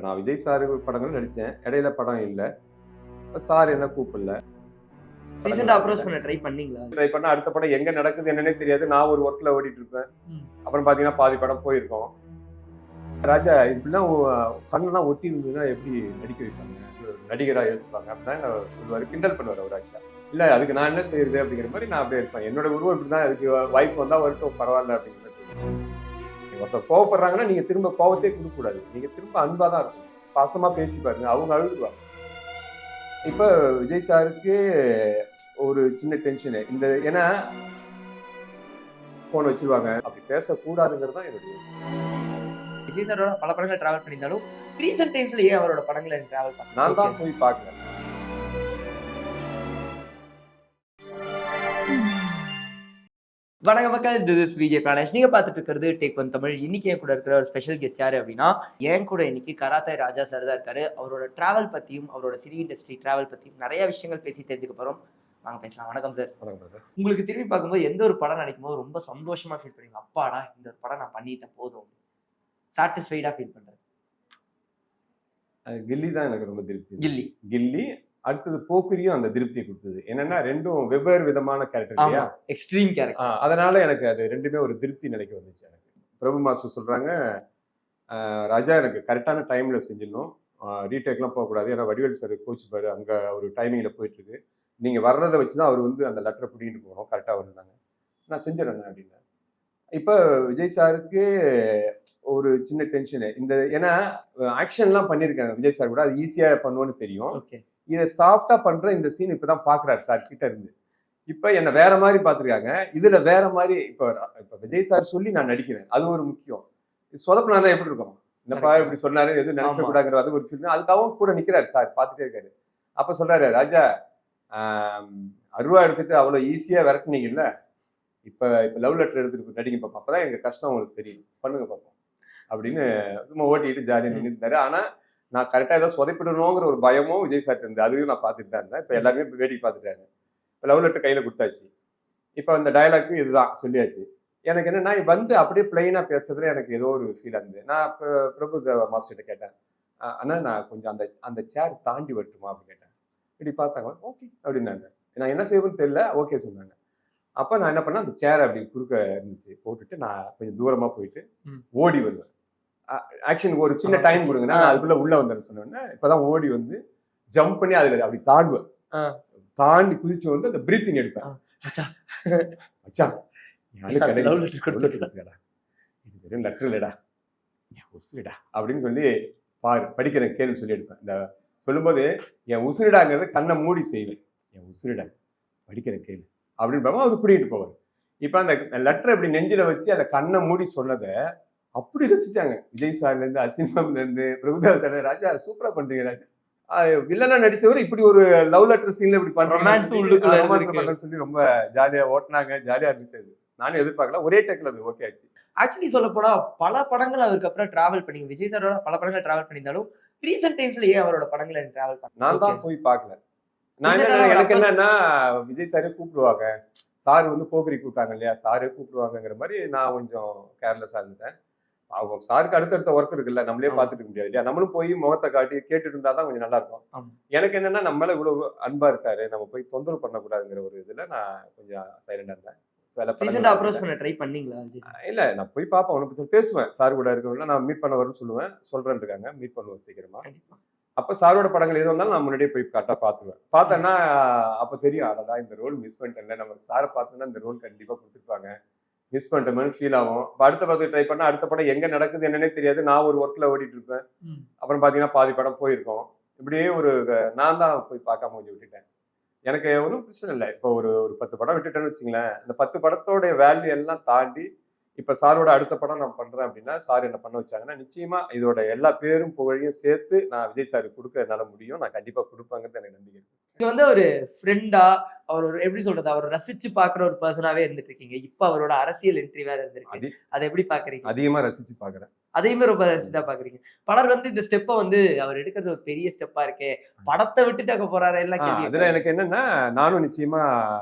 இப்போ நான் விஜய் சார் படங்கள் நடித்தேன், இடையில படம் இல்லை. சார் என்ன கூப்பிடல. ரீசெண்டா அப்ரோச் பண்ண ட்ரை பண்ணீங்களா? ட்ரை பண்ணா அடுத்த படம் எங்க நடக்குது என்னன்னே தெரியாது. நான் ஒரு ஒர்க்ல ஓடிட்டு இருப்பேன். அப்புறம் பாத்தீங்கன்னா பாதி படம் போயிருக்கோம். ராஜா இப்படிலாம் கண்ணெல்லாம் ஒட்டி இருந்ததுன்னா எப்படி நடிக்க வைப்பாங்க, நடிகரா ஏற்றுப்பாங்க அப்படின்னா சொல்லுவாரு, கிண்டல் பண்ணுவார் அவர். ஆக்சுவலா இல்ல அதுக்கு நான் என்ன செய்யறது அப்படிங்கிற மாதிரி நான் அப்படியே இருப்பேன். என்னோட உருவம் இப்படிதான், அதுக்கு வாய்ப்பு வந்தா வரட்டும் பரவாயில்ல அப்படிங்கிற மாதிரி. ஒருத்தர் கோவப்படுறாங்கன்னா நீங்க திரும்ப கோவத்தையே கொடுக்க கூடாது, நீங்க திரும்ப அன்பா தான் இருக்கும், பாசமா பேசி பாருங்க, அவங்க அழுதுவாங்க. இப்ப விஜய் சாருக்கு ஒரு சின்ன டென்ஷன் இந்த, ஏன்னா போன் வச்சிருவாங்க, அப்படி பேசக்கூடாதுங்கிறது தான் என்னுடைய. விஜய் சாரோட பல படங்கள் டிராவல் பண்ணியிருந்தாலும் ரீசெண்ட் டைம்ஸ்ல ஏன் அவரோட படங்களை டிராவல் பண்ண நான் தான் போய் பார்க்கல. வணக்கம் மக்கள், திஸ் இஸ் விஜய் பிராணேஷ். நீங்க பார்த்துட்டு இருக்கிறது டேக் ஒன் தமிழ். இன்னைக்கு என் கூட இருக்கிற ஒரு ஸ்பெஷல் கெஸ்ட் யாரு அப்படின்னா, என் கூட இன்னைக்கு கராத்தே ராஜா சார் தான் இருக்காரு. அவரோட டிராவல் பத்தியும் அவரோட சினி இண்டஸ்ட்ரி டிராவல் பத்தியும் நிறைய விஷயங்கள் பேசி தெரிஞ்சுக்க போறோம். வாங்க பேசலாம். வணக்கம் சார். வணக்கம். உங்களுக்கு திரும்பி பார்க்கும்போது எந்த ஒரு படம் நடிக்கும் போது ரொம்ப சந்தோஷமா ஃபீல் பண்ணுவீங்க? அப்பாடா இந்த ஒரு படம் நான் பண்ணிட்டேன் போதும், சாட்டிஸ்ஃபைடா ஃபீல் பண்றேன்? கில்லி தான் எனக்கு ரொம்ப திருப்தி. கில்லி கில்லி அடுத்தது போக்கிரியும் அந்த திருப்தியை கொடுத்தது. என்னன்னா ரெண்டும் வெவ்வேறு விதமான கேரக்டர் இல்லையா, எக்ஸ்ட்ரீம் கேரக்டர். அதனால எனக்கு அது ரெண்டுமே ஒரு திருப்தி நிலைக்கு வந்துச்சு. எனக்கு பிரபு மாஸ்டர் சொல்றாங்க, ராஜா எனக்கு கரெக்டான டைம்ல செஞ்சிடணும், ரீடேக்லாம் போகக்கூடாது, ஏன்னா வடிவேல் சார் கோச்சுப்பாரு, அங்க ஒரு டைமிங்ல போயிட்டு இருக்கு, நீங்க வர்றதை வச்சுதான் அவர் வந்து அந்த லெட்டரை பிடிக்கிட்டு போகணும், கரெக்டா வருந்தாங்க, நான் செஞ்சிடறேன் அப்படின்னு. இப்ப விஜய் சாருக்கு ஒரு சின்ன டென்ஷன் இந்த, ஏன்னா ஆக்ஷன்லாம் பண்ணியிருக்காங்க விஜய் சார் கூட, அது ஈஸியா பண்ணுவோன்னு தெரியும். இதை சாஃப்டா பண்ற இந்த சீன் இப்பதான் பாக்குறாரு சார் கிட்ட இருந்து. இப்ப என்ன வேற மாதிரி பாத்துருக்காங்க, இதுல வேற மாதிரி. இப்ப விஜய் சார் சொல்லி நான் நடிக்கிறேன், அது ஒரு முக்கியம். சொதப்பினா எப்படி இருக்கும், என்னப்பா இப்படி சொன்னாரு எதுவும் நினைச்ச கூடாங்கிற அது ஒரு ஃபீல். அதுக்காகவும் கூட நிக்கிறாரு சார், பாத்துட்டே இருக்காரு. அப்ப சொல்றாரு, ராஜா அருவா எடுத்துட்டு அவ்வளவு ஈஸியா விரட்டுனீங்கல்ல, இப்ப லவ் லெட்டர் எடுத்துட்டு நடிங்க பாப்போம், அப்பதான் எங்க கஷ்டம் உங்களுக்கு தெரியும், பண்ணுங்க பார்ப்போம் அப்படின்னு சும்மா ஓட்டிட்டு ஜாலியா நின்று இருந்தாரு. ஆனா நான் கரெக்டா ஏதாவது சொதைப்பிடணுங்கிற ஒரு பயமும் விஜய் சார் இருந்து, அதுவும் நான் பார்த்துட்டு தான் இருந்தேன். இப்ப எல்லாருமே இப்ப வேடிக்கை பார்த்துட்டாங்க. இப்ப லவ் லெட்டர் கையில கொடுத்தாச்சு, இப்ப அந்த டயலாக்கு இதுதான் சொல்லியாச்சு. எனக்கு என்னன்னா வந்து அப்படியே பிளைனா பேசுறதுல எனக்கு ஏதோ ஒரு ஃபீல் ஆகுது. நான் பிரபு மாஸ்டர்கிட்ட கேட்டேன், ஆனா நான் கொஞ்சம் அந்த சேர் தாண்டி வரட்டுமா அப்படின்னு கேட்டேன். இப்படி பார்த்தாங்க, ஓகே அப்படின்னாங்க. நான் என்ன செய்வேன்னு தெரியல, ஓகே சொன்னாங்க. அப்ப நான் என்ன பண்ணேன், அந்த சேரை அப்படி குறுக்க இருந்துச்சு போட்டுட்டு நான் கொஞ்சம் தூரமா போயிட்டு ஓடி வருவேன். ஆக்ஷனுக்கு ஒரு சின்ன டைம் கொடுங்க, நான் அதுக்குள்ள உள்ள வந்தேன்னு சொன்னேன்னா, இப்பதான் ஓடி வந்து ஜம்ப் பண்ணி அதுல அப்படி தாண்டுவேன், தாண்டி குதிச்சு வந்து அந்த பிரீத்திங் எடுப்பேன். இது வெறும் லெட்டர் இல்லடா, உசுரிடா அப்படின்னு சொல்லி பாரு படிக்கிறேன் கேள்வி சொல்லி எடுப்பேன். இந்த சொல்லும்போது என் உசுரிடாங்கிறது கண்ணை மூடி செய்வேன், என் உசுரிடா படிக்கிறேன் கேள்வி அப்படின்னு அவர் புரியிட்டு போவார். இப்ப அந்த லெட்டர் இப்படி நெஞ்சில வச்சு அந்த கண்ணை மூடி சொன்னதை அப்படி ரசிச்சாங்க. விஜய் சார்ல இருந்து, அசிம்ல இருந்து, பிரபுதாஸ் சார், ராஜா சூப்பரா பண்றீங்க ராஜா, வில்லனா நடிச்சவர் இப்படி ஒரு லவ் லெட்டர் சீன்ல இப்படி பண்றேன்னு சொல்லி ரொம்ப ஜாலியா ஓட்டினாங்க, ஜாலியா இருந்துச்சு. நானும் எதிர்பார்க்கல, ஒரே டேக்ல அது ஓகே ஆச்சு. ஆக்சுவலி சொல்ல போனா பல படங்கள் அவருக்கு அப்புறம் டிராவல் பண்ணி, விஜய் சாரோட பல படங்கள் டிராவல் பண்ணியிருந்தாலும் ரீசெண்ட் டைம்ஸ்ல ஏன் அவரோட படங்களை டிராவல் பண்ண நான் தான் போய் பார்க்கல. எனக்கு என்னன்னா விஜய் சாரே கூப்பிடுவாங்க, சார் வந்து போக்கரி கூப்பிட்டாங்க இல்லையா, சாரே கூப்பிடுவாங்கிற மாதிரி நான் கொஞ்சம் கேர்லெஸ்ஸா இருந்தேன். அவங்க சாருக்கு அடுத்தடுத்த ஒர்க் இருக்குல்ல, நம்மளே பார்த்துட்டு முடியாது இல்லையா, நம்மளும் போய் முகத்தை காட்டி கேட்டுட்டு இருந்தாதான் கொஞ்சம் நல்லா இருக்கும். எனக்கு என்னன்னா நம்மள இவ்வளவு அன்பா இருக்காரு, நம்ம போய் தொந்தரவு பண்ணக்கூடாதுங்கிற ஒரு இதுல நான் கொஞ்சம் சைலண்டா இருந்தேன். அப்ரோச் பண்ண ட்ரை பண்ணீங்களா? இல்ல நான் போய் பார்ப்பேன், ஒன்று பேசுவேன், சார் கூட இருக்கவங்கள நான் மீட் பண்ண வரும்னு சொல்லுவேன், சொல்றேன்னு இருக்காங்க, மீட் பண்ணுவேன் சீக்கிரமா. அப்ப சாரோட படங்கள் எது வந்தாலும் நான் முன்னாடியே போய் கரெக்டா பாத்துருவேன். பார்த்தேன்னா அப்ப தெரியும், அடடா இந்த ரோல் மிஸ் பண்ணிட்டேன்ல, நம்ம சாரை பார்த்தோன்னா இந்த ரோல் கண்டிப்பா கொடுத்துருப்பாங்க, மிஸ் பண்ணிட்டோம்னு ஃபீல் ஆகும். அடுத்த படத்துக்கு ட்ரை பண்ணா அடுத்த படம் எங்க நடக்குது என்னன்னே தெரியாது, நான் ஒரு ஒர்க்ல ஓடிட்டு இருப்பேன். அப்புறம் பாத்தீங்கன்னா பாதி படம் போயிருக்கோம். இப்படியே ஒரு நான் தான் போய் பார்க்காம கொஞ்சம் விட்டுட்டேன். எனக்கு ஒன்றும் பிரச்சனை இல்லை. இப்போ ஒரு 10 படம் விட்டுட்டேன்னு வச்சுங்களேன், அந்த 10 படத்தோட வேல்யூ எல்லாம் தாண்டி இப்ப சாரோட அடுத்த படம் நான் பண்றேன் அப்படின்னா, சார் என்ன பண்ண வச்சாங்கன்னா நிச்சயமா இதோட எல்லா பேரும் புகழையும் சேர்த்து நான் விஜய் சாருக்கு கொடுக்க என்னால முடியும், நான் கண்டிப்பா கொடுப்பாங்கிறது எனக்கு நம்பிக்கை. இது வந்து ஒரு ஃப்ரெண்டா, அவர் ஒரு எப்படி சொல்றது, அவர் ரசிச்சு பாக்குற ஒரு பர்சனாவே இருந்துட்டு இருக்கீங்க. இப்ப அவரோட அரசியல் என்ட்ரி வேற இருந்திருக்கு, அதை எப்படி பாக்குறீங்க? அதிகமா ரசிச்சு பாக்குறேன், அதையுமே ரொம்ப ரசிச்சுதான் பாக்குறீங்க. பலர் வந்து இந்த ஸ்டெப்பை வந்து அவர் எடுக்கிறது ஒரு பெரிய ஸ்டெப்பா இருக்கே, படத்தை விட்டுட்டு போறாரு எல்லாம் கேள்வி. அதுல எனக்கு என்னன்னா, நானும் நிச்சயமா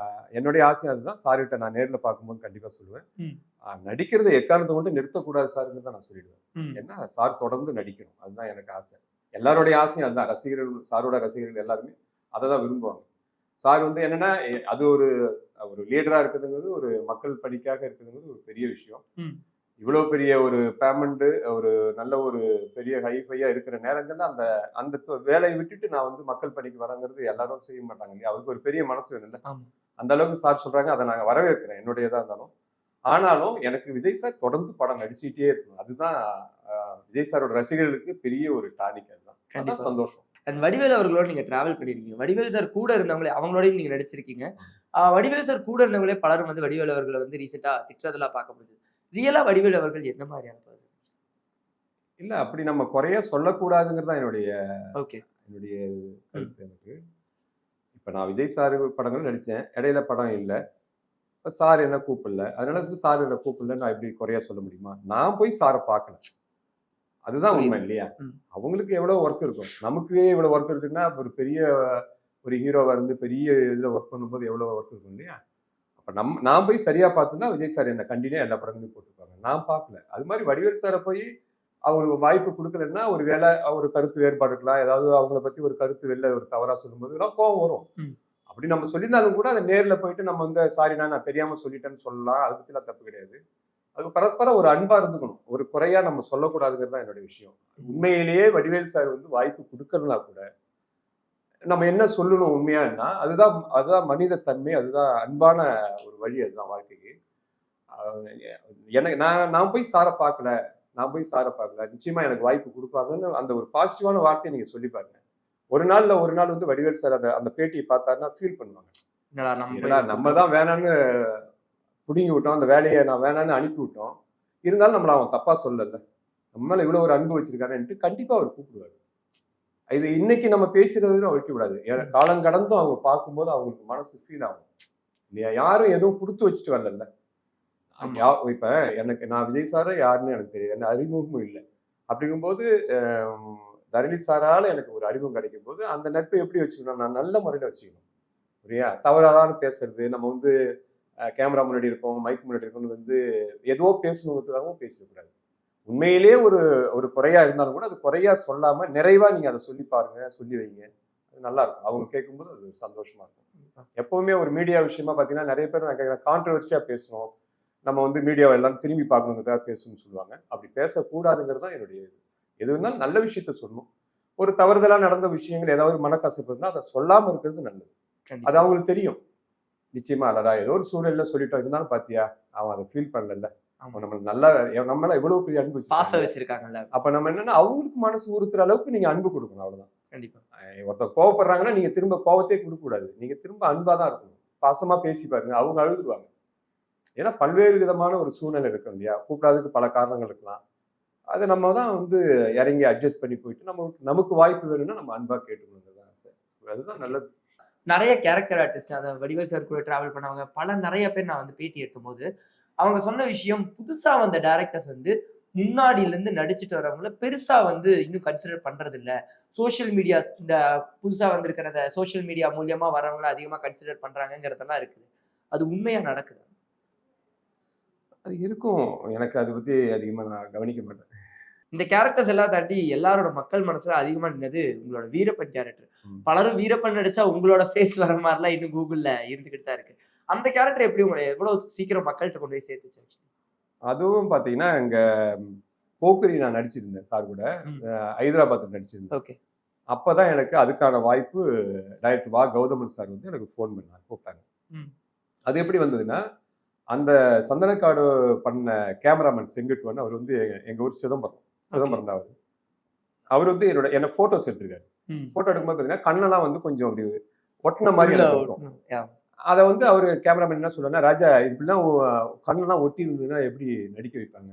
என்னுடைய ஆசை அதுதான், சார்கிட்ட நான் நேர்ல பார்க்கும்போது கண்டிப்பா சொல்லுவேன், நடிக்கிறதை எக்காரணத்தை கொண்டு நிறுத்தக்கூடாது சார்ன்னு தான் நான் சொல்லிடுவேன். ஏன்னா சார் தொடர்ந்து நடிக்கணும், அதுதான் எனக்கு ஆசை. எல்லாருடைய ஆசையும் அதுதான். ரசிகர்கள், சாரோட ரசிகர்கள் எல்லாருமே அதை தான் விரும்புவாங்க. சார் வந்து என்னன்னா அது ஒரு ஒரு லீடரா இருக்குதுங்கிறது, ஒரு மக்கள் பணிக்காக இருக்குதுங்கிறது ஒரு பெரிய விஷயம். ம். இவ்வளவு பெரிய ஒரு பேமெண்ட், ஒரு நல்ல ஒரு பெரிய ஹைஃபையா இருக்கிற நேரங்கள்ல அந்த அந்த வேலையை விட்டுட்டு நான் வந்து மக்கள் பணிக்கு வரேங்கிறது எல்லாரும் செய்ய மாட்டாங்க இல்லையா? அவருக்கு ஒரு பெரிய மனசு வேணும்ல. ஆமா. அந்த அளவுக்கு சார் சொல்றாங்க, அதை நாங்க வரவேற்கிறேன் என்னுடையதா இருந்தாலும். ஆனாலும் எனக்கு விஜய் சார் தொடர்ந்து படம் நடிச்சுக்கிட்டே இருக்கணும். அதுதான் விஜய் சாரோட ரசிகர்களுக்கு பெரிய ஒரு டானிக். அதுதான் கண்டிப்பா. அதான் சந்தோஷம். அண்ட் வடிவேல் அவர்களோட நீங்க டிராவல் பண்ணிருக்கீங்க. வடிவேல் சார் கூட இருந்தவங்களே அவங்களோடயும் நீங்க நடிச்சிருக்கீங்க. வடிவேல் சார் கூட இருந்தவங்களே பலரும் வந்து வடிவேல் அவர்கள வந்து ரீசென்ட்டா திட்டுறதெல்லாம் பார்க்க முடியுது. ரியலா வடிவேல் அவர்கள் எந்த மாதிரியான பர்சன்? இல்ல அப்படி நம்ம குறைய சொல்லக்கூடாதுங்கிறது தான் என்னுடைய ஓகே. என்னுடைய கருத்து எனக்கு. இப்ப நான் விஜய் சார் படங்கள் நடிச்சேன். இடையில படம் இல்ல. இப்ப சார் என்ன கூப்பிடல. அதனால வந்து சார் என்ன கூப்பிடல நான் எப்படி குறையா சொல்ல முடியுமா? நான் போய் சார பார்க்கல. அதுதான் உண்மை புரியுது. இல்லையா? ம். அவங்களுக்கு எவ்வளவு ஒர்க் இருக்கும். நமக்கு இவ்வளவு ஒர்க் இருக்குன்னா, ஒரு பெரிய ஒரு ஹீரோவா இருந்து பெரிய இதுல ஒர்க் பண்ணும்போது எவ்வளவு ஒர்க் இருக்கும் இல்லையா? அப்ப நான் போய் சரியா பார்த்திருந்தா விஜய் சார் என்ன கண்டினியூயா எல்லா படங்களையும் போட்டுருப்பாங்க. நான் பார்க்கல. அது மாதிரி வடிவேல் சார போய் அவங்களுக்கு வாய்ப்பு குடுக்கலன்னா, ஒரு வேளை ஒரு கருத்து வேறுபாடு இருக்கலாம். ஏதாவது அவங்கள பத்தி ஒரு கருத்து வெளில ஒரு தவறா சொல்லும்போதெல்லாம் கோவம் வரும். ம். அப்படி நம்ம சொல்லியிருந்தாலும் கூட அத நேர்ல போயிட்டு நம்ம வந்து சாரிண்ணா நான் தெரியாம சொல்லிட்டேன்னு சொல்லலாம். அத பத்திலாம் தப்பு கிடையாது. அது பரஸ்பரம் ஒரு அன்பா இருந்துக்கணும். ஒரு குறையா நம்ம சொல்லக்கூடாதுங்கிறது தான் என்னோட விஷயம். உண்மையிலேயே வடிவேல் சார் வந்து வாய்ப்பு குடுக்கலனா கூட, நம்ம என்ன சொல்லணும் உண்மையான்னா, அதுதான் அதுதான் மனித தன்மை. அதுதான் அன்பான ஒரு வழி அதுதான் வாழ்க்கைக்கு. அ எனக்கு நான் நான் போய் சார பார்க்கல. நான் போய் சார பார்க்கல. நிச்சயமா எனக்கு வாய்ப்பு குடுப்பாங்கன்னு அந்த ஒரு பாசிட்டிவான வார்த்தைய நீங்க சொல்லி பாருங்க. ஒரு நாள்ல ஒரு நாள் வந்து வடிவேல் சார் அந்த பேட்டிய பார்த்தாருன்னா ஃபீல் பண்ணுவாங்க. என்னடா நம்ம என்னடா போய் நம்ம தான் வேணான்னு புடுங்கி விட்டோம். அந்த வேலைய நான் வேணான்னு அனுப்பி விட்டோம். இருந்தாலும் நம்மள அவன் தப்பா சொல்லல. நம்ம மேல இவ்வளவு ஒரு அன்பு வச்சிருக்கானேன்ட்டு கண்டிப்பா அவர் கூப்பிடுவாரு. இது இன்னைக்கு நம்ம பேசுறதுன்னு வைக்க கூடாது. காலம் கடந்தும் அவங்க பார்க்கும்போது அவங்களுக்கு மனசு ஃபீல் ஆகும். இல்லையா? யாரும் எதுவும் குடுத்து வச்சுட்டு வரலல்ல. ஆமா. இப்ப எனக்கு நான் விஜய் சார யாருன்னு எனக்கு தெரியாது. எனக்கு அறிமுகமும் இல்ல. அப்படிங்கும்போது அ தரணி சாரால எனக்கு ஒரு அறிமுகம் கிடைக்கும்போது, அந்த நட்பை எப்படி வச்சுக்கணும்? நான் நல்ல முறையில வச்சுக்கணும். சரியா? தவறாதான பேசுறது, நம்ம வந்து கேமரா முன்னாடி இருக்கோம், மைக் முன்னாடி இருக்கோம்னு வந்து ஏதோ பேசணுங்கிறதுக்காகவும் பேசிடக்கூடாது. உண்மையிலேயே ஒரு ஒரு குறையா இருந்தாலும் கூட அது குறையா சொல்லாம நிறைவா நீங்க அதை சொல்லி பாருங்க, சொல்லி வைங்க. அது நல்லா இருக்கும். அவங்க கேட்கும்போது அது சந்தோஷமா இருக்கும். எப்பவுமே ஒரு மீடியா விஷயமா பார்த்தீங்கன்னா, நிறைய பேர் நான் கேட்கிறேன் கான்ட்ரோவர்சியா பேசணும். நம்ம வந்து மீடியாவை எல்லாம் திரும்பி பார்க்கணுங்கிறதுக்காக பேசணும்னு சொல்லுவாங்க. அப்படி பேசக்கூடாதுங்கிறது தான் என்னுடைய இது. எது இருந்தாலும் நல்ல விஷயத்த சொல்லணும். ஒரு தவறுதலா நடந்த விஷயங்கள் ஏதாவது ஒரு மனக்கசப்பு இருந்தா அதை சொல்லாம இருக்கிறது நல்லது. அது கண்டிப்பா. அவங்களுக்கு தெரியும். நிச்சயமா இல்லடா ஏதோ ஒரு சூழ்நிலையில சொல்லிட்டோம். இருந்தாலும் பாத்தியா, அவன் அதை ஃபீல் பண்ணல. ஆமா. அவன் நம்மள நல்லா நம்ம மேல எவ்வளவு பெரிய அன்பு பாசம் வச்சிருக்காங்க. வச்சிருக்காங்கல்ல. அப்ப நம்ம என்னன்னா அவங்களுக்கு மனசு உறுத்துற அளவுக்கு நீங்க அன்பு கொடுக்கணும் அவ்வளவுதான். கண்டிப்பா. ஒருத்தர் கோவப்படுறாங்கன்னா நீங்க திரும்ப கோவத்தையே கொடுக்க கூடாது. நீங்க திரும்ப அன்பா தான் இருக்கணும். பாசமா பேசி பாருங்க. அவங்க அழுதுருவாங்க. ஏன்னா பல்வேறு விதமான ஒரு சூழ்நிலை இருக்கும் இல்லையா? கூப்பிடாததுக்கு பல காரணங்கள் இருக்கலாம். அதை நம்ம தான் வந்து இறங்கி அட்ஜஸ்ட் பண்ணி போயிட்டு நமக்கு நமக்கு வாய்ப்பு வேணும்னா நம்ம அன்பா கேட்டுக்கணுங்கிறது ஆசை. அதுதான் நல்லது. நெறைய கேரக்டர் ஆர்டிஸ்ட் அத வடிவேல் சார் கூட டிராவல் பண்ணவங்க நெறைய பேர் நான் வந்து பேட்டி எடுத்தபோது, அவங்க சொன்ன விஷயம் புதுசா வந்த டைரக்டர்ஸ் வந்து முன்னாடிலருந்து நடிச்சுட்டு வரவங்கள பெருசா வந்து இன்னும் கன்சிடர் பண்றதில்ல. சோசியல் மீடியா இந்த புதுசா வந்திருக்கிற சோசியல் மீடியா மூலியமா வரவங்கள அதிகமா கன்சிடர் பண்றாங்கங்கிறதெல்லாம் இருக்குது. அது உண்மையா நடக்குதா? அது இருக்கும். எனக்கு அதை பத்தி அதிகமா நான் கவனிக்க மாட்டேன். இந்த கேரக்டர்ஸ் எல்லாம் தாண்டி எல்லாரோட மக்கள் மனசுல அதிகமா நின்னது உங்களோட வீரப்பன் கேரக்டர். ம். பலரும் வீரப்பன் நடிச்சா உங்களோட ஃபேஸ் வர மாரிலாம் இன்னும் கூகுள்ல இருந்துகிட்டு தான் இருக்கு. அந்த கேரக்டர் எப்படி உங்கள எவ்வளவு சீக்கிரம் மக்கள்ட்ட கொண்டு போய் சேர்த்துச்சு ஆக்சுவலி? அதுவும் பாத்தீங்கன்னா, இங்க போக்கிரி நான் நடிச்சிருந்தேன் சார் கூட. ம். ஹைதராபாத்ல நடிச்சிருந்தேன். ஓகே. அப்பதான் எனக்கு அதுக்கான வாய்ப்பு டைரக்டர் கௌதமன் சார் வந்து எனக்கு ஃபோன் பண்ணாங்க, கூப்பிட்டாங்க. ம். அது எப்படி வந்ததுன்னா, அந்த சந்தனக்காடு பண்ண கேமராமேன் செங்குட்டுவன் அவர் வந்து எங்க ஊர் சிதம்பரம். சிதம்பரம் தான் அவரு. அவர் வந்து என்ன ஃபோட்டோஸ் எடுத்திருக்காரு. ம். ஃபோட்டோ எடுக்கும்போது பாத்தீங்கன்னா, கண்ணெல்லாம் வந்து கொஞ்சம் அப்படி ஒட்டுன மாரி உள்ள எனக்கு இருக்கும். ஒட்டணும். யா. அத வந்து அவரு கேமராமேன் என்ன சொல்றாருன்னா, "ராஜா இப்படிலாம் கண்ணெல்லாம் ஒட்டி இருந்ததுன்னா எப்படி நடிக்க வைப்பாங்க?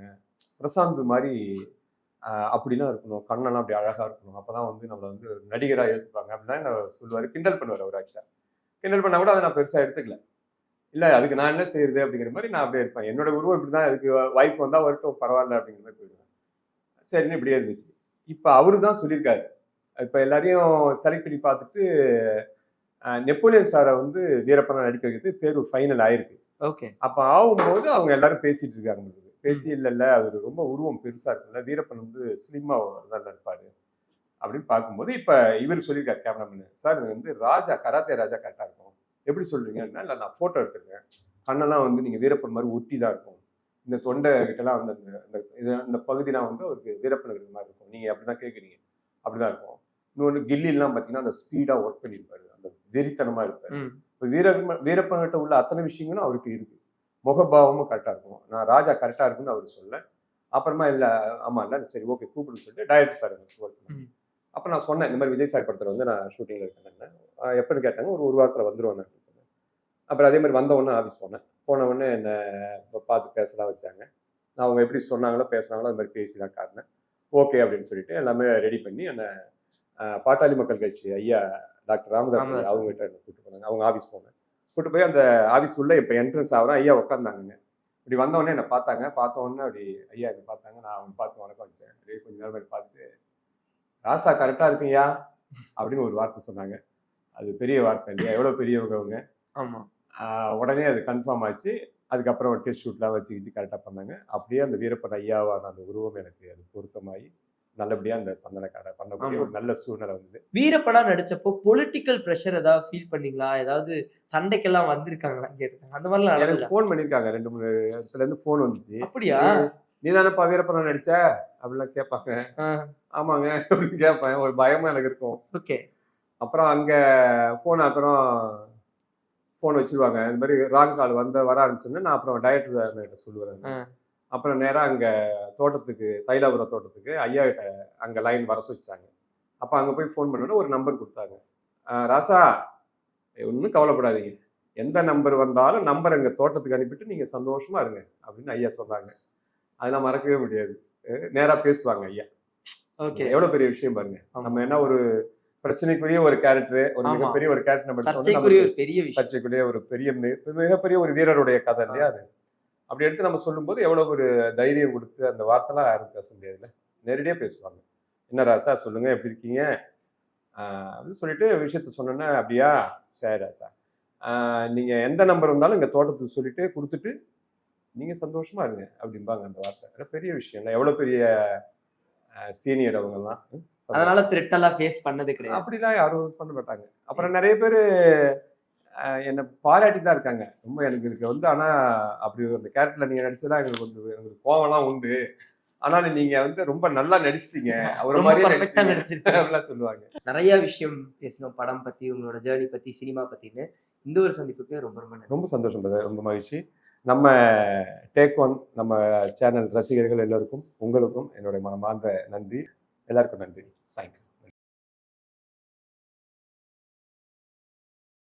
பிரசாந்த் மாரி அப்படிலாம் இருக்கணும். கண்ணெல்லாம் அப்படி அழகா இருக்கணும். அப்பதான் வந்து நம்மள வந்து ஒரு நடிகரா ஏத்துப்பாங்க." அப்படிலாம் என்ன சொல்லுவாரு. கிண்டல் பண்ணுவாரு அவரு ஆக்சுவலா. கிண்டல் பண்ணா கூட அத நான் பெருசா எடுத்துக்கல. இல்ல அதுக்கு நான் என்ன செய்யறது அப்படிங்கிற மாரி நான் அப்படியே இருப்பேன். என்னோட உருவம் இப்படிதான் அதுக்கு வாய்ப்பு வந்தா வரட்டும் பரவாயில்ல அப்படிங்கிற மாரி போயிடுவேன். சரின்னு இப்படியே இருந்துச்சு. இப்ப அவரு தான் சொல்லியிருக்காரு. இப்ப எல்லாரையும் செலக்ட் பண்ணி பார்த்துட்டு நெப்போலியன் சார வந்து வீரப்பனா நடிக்க வைக்கிறதுக்கு தேர்வு ஃபைனல் ஆயிருக்கு. ஓகே. அப்ப ஆகும்போது அவங்க எல்லாரும் பேசிட்டு இருக்காங்க. பேசி இல்ல அவரு ரொம்ப உருவம் பெருசா இருக்குல்ல. வீரப்பன் வந்து ஸ்லிம்மா நல்லா இருப்பாரு. அப்படின்னு பார்க்கும்போது இப்போ இவர் சொல்லியிருக்காரு கேமராமேன், சார் இது வந்து ராஜா கராத்தே ராஜா கரெக்டாக இருக்கும். எப்படி சொல்றீங்கன்னா, இல்லை நான் ஃபோட்டோ எடுத்துருக்கேன், கண்ணெல்லாம் வந்து நீங்கள் வீரப்பன் மாதிரி ஒட்டி தான் இருக்கும், இந்த தொண்டை கிட்டலாம் வந்து இந்த பகுதிலாம் வந்து அவருக்கு வீரப்பன் இருக்கிற மாதிரி இருக்கும், நீங்கள் அப்படி தான் கேட்குறீங்க, அப்படி தான் இருக்கும். இன்னொன்று கில்லிலாம் பார்த்தீங்கன்னா அந்த ஸ்பீடாக ஒர்க் பண்ணியிருப்பாரு, அந்த வெறித்தனமாக இருப்பார். இப்போ வீரப்பன்கிட்ட உள்ள அத்தனை விஷயங்களும் அவருக்கு இருக்கு, முகபாவமும் கரெக்டாக இருக்கும். நான் ராஜா கரெக்டாக இருக்குன்னு அவர் சொல்ல. அப்புறமா இல்லை ஆமாம் இல்லை சரி ஓகே கூப்பிடுன்னு சொல்லிட்டு டைரக்டர் சார் எனக்கு. அப்போ நான் சொன்னேன் இந்த மாதிரி விஜய் சார் படத்தில் வந்து நான் ஷூட்டிங்கில் இருக்கேன், எப்போன்னு கேட்டாங்க, ஒரு வாரத்தில் வந்துடுவேன் அப்படின்னு சொன்னேன். அப்புறம் அதே மாதிரி வந்த உடனே ஆஃபீஸ் போனேன். போன உடனே என்னை பார்த்து பேசலாம் வச்சாங்க. அவங்க எப்படி சொன்னாங்களோ பேசுனாங்களோ அது மாதிரி பேசி தான் காட்டினேன். ஓகே அப்படின்னு சொல்லிட்டு எல்லாமே ரெடி பண்ணி என்னை பாட்டாளி மக்கள் கட்சி ஐயா டாக்டர் ராமதாஸ் அவங்ககிட்ட என்னை கூப்பிட்டு போனாங்க. அவங்க ஆஃபீஸ் போனேன். கூப்பிட்டு போய் அந்த ஆஃபீஸ் உள்ள இப்போ என்ட்ரன்ஸ் ஆகிறேன், ஐயா உட்காந்தாங்க. இப்படி வந்தவொடனே என்னை பார்த்தாங்க. பார்த்த உடனே அப்படி ஐயா என்னை பார்த்தாங்க. நான் அவங்க பார்த்து வணக்கம் வச்சேன். அப்படியே கொஞ்சம் நேரம் மாதிரி பார்த்துட்டு, ராசா கரெக்டாக இருக்குங்கய்யா அப்படின்னு ஒரு வார்த்தை சொன்னாங்க. அது பெரிய வார்த்தை இல்லையா, எவ்வளோ பெரியவங்க அவங்க. ஆமாம். உடனே அது கன்ஃபார்ம் ஆச்சு. அதுக்கப்புறம் டெஸ்ட் ஷூட்லாம் வச்சு கரெக்டாக பண்ணாங்க. அப்படியே அந்த வீரப்பன் ஐயாவான அந்த உருவம் எனக்கு அது பொருத்தமாகி நல்லபடியாக அந்த சந்தனக்காரை பண்ணக்கூடிய ஒரு நல்ல சூழ்நிலை வந்தது. வீரப்பனா நடிச்சப்போ பொலிட்டிக்கல் ப்ரெஷர் ஏதாவது ஃபீல் பண்ணீங்களா? ஏதாவது சண்டைக்கெல்லாம் வந்திருக்காங்களான்னு கேட்டுருக்காங்க. அந்த மாதிரிலாம் எனக்கு ஃபோன் பண்ணியிருக்காங்க, 2-3 இடத்துலேருந்து ஃபோன் வந்துச்சு. அப்படியா? நீ தானேப்பா வீரப்பனா நடிச்ச அப்படிலாம் கேட்பாங்க. ஆமாங்க அப்படின்னு கேட்பேன். ஒரு பயமா எனக்கு இருக்கும். ஓகே. அப்புறம் அங்கே அப்புறம் ஃபோன் வச்சிருவாங்க. இந்த மாதிரி ராங் கால் வர ஆரம்பிச்சோன்னே நான் அப்புறம் டைரக்டர் கிட்ட சொல்லுவேன். அப்புறம் நேராக அங்கே தோட்டத்துக்கு தைலாபுரம் தோட்டத்துக்கு ஐயா கிட்ட அங்கே லைன் வர வச்சுட்டாங்க. அப்போ அங்கே போய் ஃபோன் பண்ணோன்னே ஒரு நம்பர் கொடுத்தாங்க. ராசா ஒன்றும் கவலைப்படாதீங்க, எந்த நம்பர் வந்தாலும் நம்பர் எங்கள் தோட்டத்துக்கு அனுப்பிட்டு நீங்கள் சந்தோஷமா இருங்க அப்படின்னு ஐயா சொன்னாங்க. அதெல்லாம் மறக்கவே முடியாது. நேராக பேசுவாங்க ஐயா. ஓகே. எவ்வளோ பெரிய விஷயம் பாருங்க. நம்ம என்ன ஒரு பிரச்சனைக்குரிய ஒரு கேரக்டர், ஒரு மிகப்பெரிய ஒரு கேரக்டர் நம்ம சர்ச்சைக்குரிய ஒரு பெரிய விஷயம், சர்ச்சைக்குரிய ஒரு பெரிய மிகப்பெரிய ஒரு வீரருடைய கதை இல்லையா அது. அப்படி எடுத்து நம்ம சொல்லும்போது எவ்வளோ ஒரு தைரியம் கொடுத்து அந்த வார்த்தைலாம் யாரும் பேச முடியாதுல்ல, நேரடியாக பேசுவாங்க. என்ன ராசா சொல்லுங்க எப்படி இருக்கீங்க அப்படின்னு சொல்லிட்டு விஷயத்த சொன்னோன்னே, அப்படியா சரி ராசா நீங்கள் எந்த நம்பர் வந்தாலும் இங்கே தோட்டத்துக்கு சொல்லிட்டு கொடுத்துட்டு நீங்கள் சந்தோஷமா இருங்க அப்படிம்பாங்க. அந்த வார்த்தை பெரிய விஷயம் இல்லை, எவ்வளோ பெரிய சீனியர் அவங்கெல்லாம். அதனால த்ரெட்டெல்லாம் ஃபேஸ் பண்ணது கிடையாது. அப்படிலாம் யாரும் பண்ண மாட்டாங்க. அப்புறம் நிறைய பேர் என்னை பாராட்டி தான் இருக்காங்க. ரொம்ப எனக்கு வந்து ஆனால் அப்படி அந்த கேரக்டரில் நீங்கள் நடிச்சதெல்லாம் எங்களுக்கு கோவம்லாம் உண்டு, ஆனாலும் நீங்கள் வந்து ரொம்ப நல்லா நடிச்சிட்டீங்க, அவரை மாதிரி நடிச்சிருக்கேன் அப்படிலாம் சொல்லுவாங்க. நிறைய விஷயம் பேசணும், படம் பற்றி, உங்களோட ஜேர்னி பற்றி, சினிமா பற்றின்னு. இந்த ஒரு சந்திப்புக்கு ரொம்ப ரொம்ப சந்தோஷம், ரொம்ப மகிழ்ச்சி. நம்ம டேக் ஒன் நம்ம சேனல் ரசிகர்கள் எல்லோருக்கும் உங்களுக்கும் என்னுடைய மனமார்ந்த நன்றி. எல்லாருக்கும் நன்றி. தேங்க்யூ.